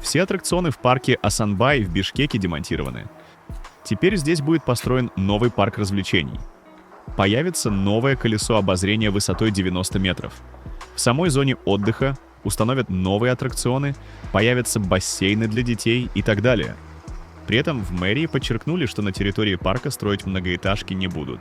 Все аттракционы в парке Асанбай в Бишкеке демонтированы. Теперь здесь будет построен новый парк развлечений. Появится новое колесо обозрения высотой 90 метров. В самой зоне отдыха установят новые аттракционы, появятся бассейны для детей и так далее. При этом в мэрии подчеркнули, что на территории парка строить многоэтажки не будут.